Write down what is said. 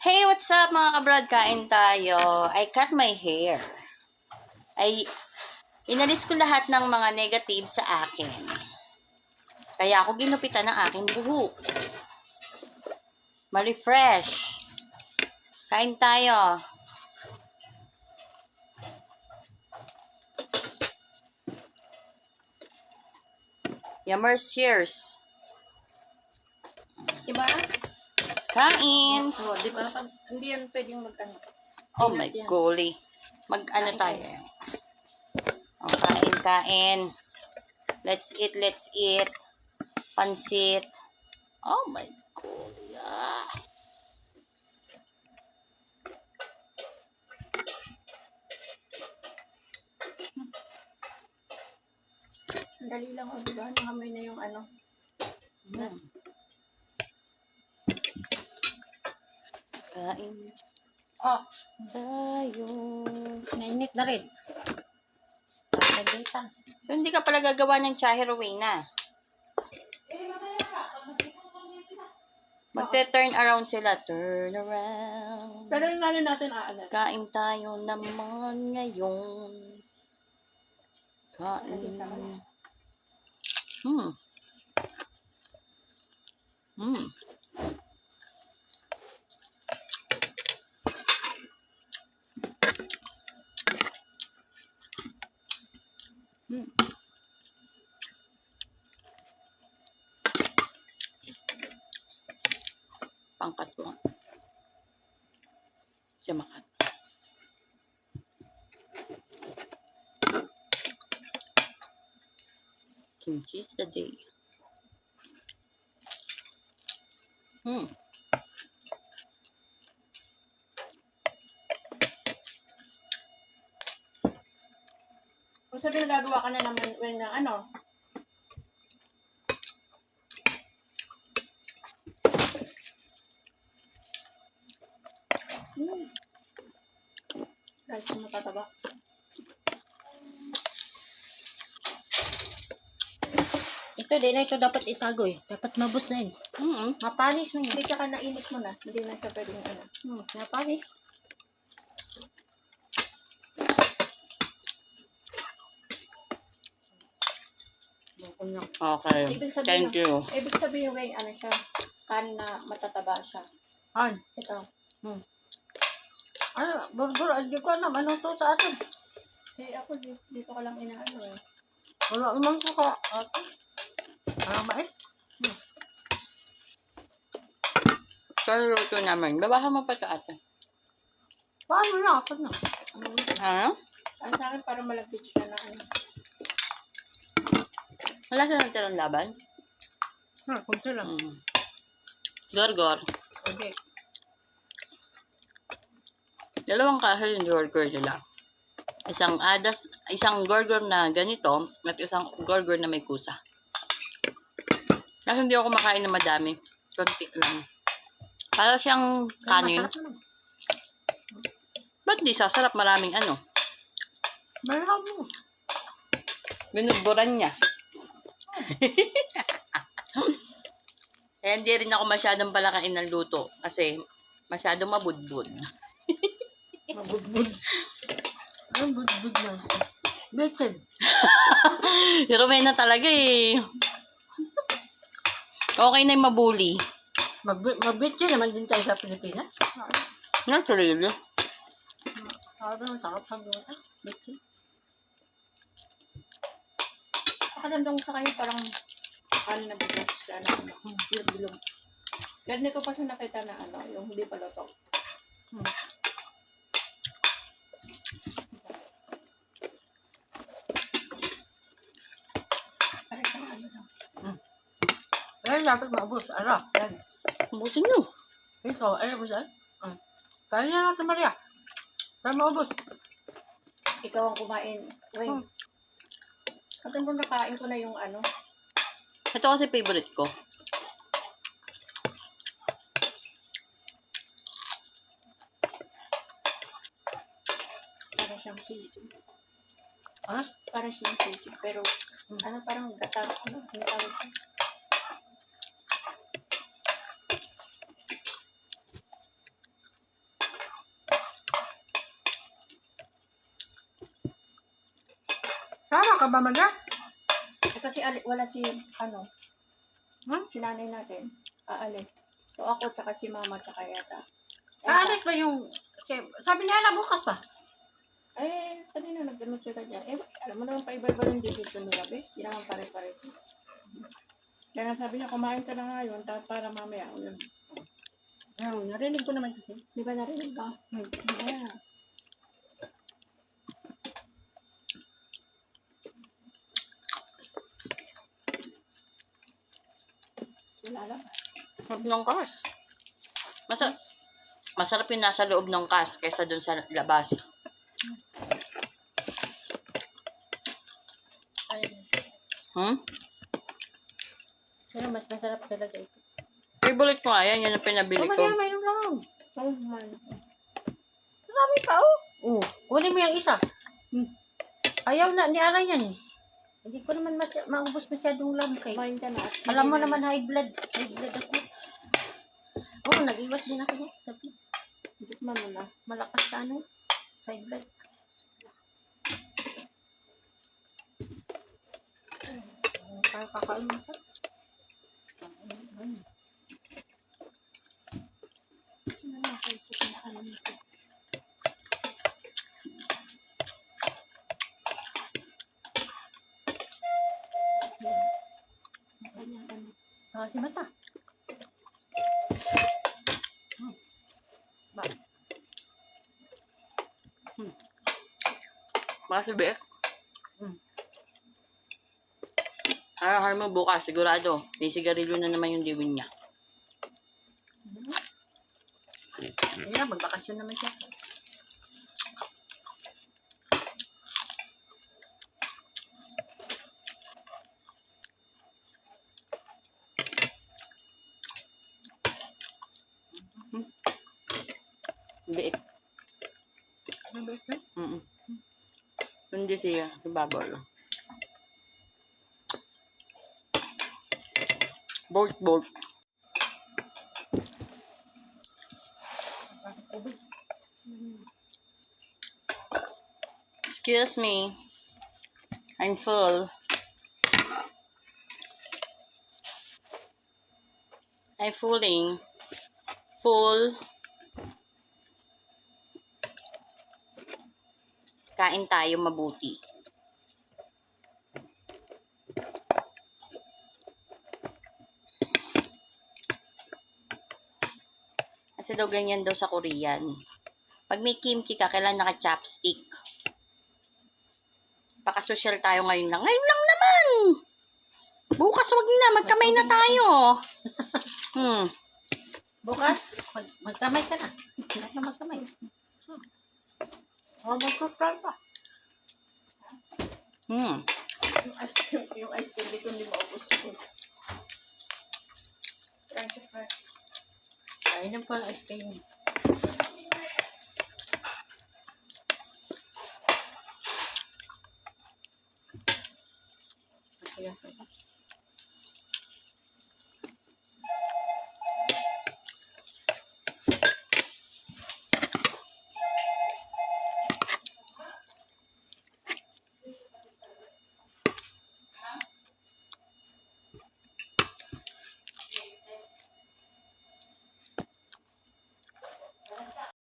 Hey, what's up mga kabrad? Kain tayo. I cut my hair. Inalis ko lahat ng mga negative sa akin. Kaya ako ginupitan ng aking buhok. Ma-refresh. Kain tayo. Yummers here's. Diba? Kains. Oo, diba? Hindi yan pwedeng mag-ano. Oh my golly. Mag-ano tayo. Oh, kain. Let's eat. Pansit. Oh my golly. Dali lang, o diba? Nangamoy na yung ano. Kain Oh, tayo. nainit na rin. Nakagalitan. So, hindi ka pala gagawa ng chahi Rowena. Magte-turn around sila. Turn around. Pero yung natin aalat. Kain tayo naman ngayon. Kain. Hmm. Hmm. Hmm. Pangkat ko. Siya makat. Kimchi's the day. Hmm. Kung sabihin gagawa ka na naman when na ano. Kahit sa matataba. Ito din na ito dapat itago eh. Dapat mabos na yun. Mapanis mo yun. Hindi ka nainit mo na. Hindi na siya pwedeng ano. Mapanis. Okay. Thank you. Ibig sabihin, Weng, ano siya. Kanin na matataba siya. An? Ito. Ano? Burger. Hindi ko alam. Ano to sa atin? Ako dito ko lang inaano eh. Wala naman ko ka atin. Parang mais. Sorry, luto namin. Babahan mo pa ito ate. Paano na? Apat na. Ano? Ang sa akin parang malapit siya na ano. Wala siya natirang laban? Kunti lang. Gorgor. Okay. Dalawang kaso yung gorgor nila. Isang gorgor na ganito at isang gorgor na may kusa. Kasi hindi ako kumakain na madami. Konti lang. Para siyang kanin. Masarap naman. Ba't di sasarap maraming ano? Malakap mo. Binuburan niya. Eh, hindi rin ako masyadong palakain ng luto kasi masyadong mabudbud. Mabudbud. Ang budbud lang. Bitchin. Si Rowena talaga eh. Okay na yung mabuli. Mabitchin naman din tayo sa Pilipinas. Naturally. Parang sarap sa buwan. Bitchin. Pakiramdam ko sa kayo parang ano na bigas siya na ano. Bilog-bilog. Kaya hindi ko pa siya nakita na ano, yung hindi pa luto. Parang siyang ano lang. Ayan, dapat maubos. Ano? Ayan. Ubusin nyo. Ito, ayan mo dyan. Kaya niya natin, Maria. Kaya maubos. Ikaw ang kumain. Wait. Atin kung nakain ko na yung ano. Ito kasi favorite ko. Para siyang sisig. Ano? Para siyang sisig. Pero ano parang gata. Ano tawag ko? Sama ka ba, Maga? Kasi wala si, ano, si nanay natin. Aalis. So ako, tsaka si mama, tsaka yata. Aalis ba yung... Sabi niya na bukas pa. Kanina nag-ano sila dyan. Alam mo naman, pa-iba-iba yung dito nila, be. Hindi naman pare-pare. Kaya nga sabi niya, kumain ka na ngayon, para mamaya. Yun. Narinig ko naman kasi. Di ba narinig ka? Yeah. Sila labas. Sarap ng kas. Masarap yung nasa loob ng kas kaysa dun sa labas. Hmm? Pero mas masarap talaga ito. Favorite ko nga yan. Yan ang pinabili ko. Mayroon lang. Oh, man. Marami pa, oh. Oh, kunin mo yung isa. Ayaw na, ni Aray yan eh. Hindi ko naman maubos masyadong lamkay. Kumain ka na. Alam mo naman, high blood. High blood ako. Oo, nag-iwas din ako niya. Sabi, Hindi man mo na. malakas sa ano. High blood. Kakain mo siya. Si Mata. Ba? Baka si Bek. Hmm. Har mo bukas. Sigurado. May sigarilyo na naman yung diwin niya. Ayan, magbakasyon naman siya. Biik. Hindi siya. Si Babol. Bolt. Excuse me. I'm full. I'm fulling. Full. Kain tayo mabuti. Kasi daw ganyan daw sa Korean. Pag may kimchi ka, kailangan naka-chopstick. Paka-social tayo ngayon lang. Ngayon lang naman! Bukas wag na, magkamay na tayo. Bukas, magkamay ka na. Lahat na magkamay. Magkukral pa. Yung ice cream, dito hindi maubos-ubos. Crunchy fry. Kain na pa ang ice cream.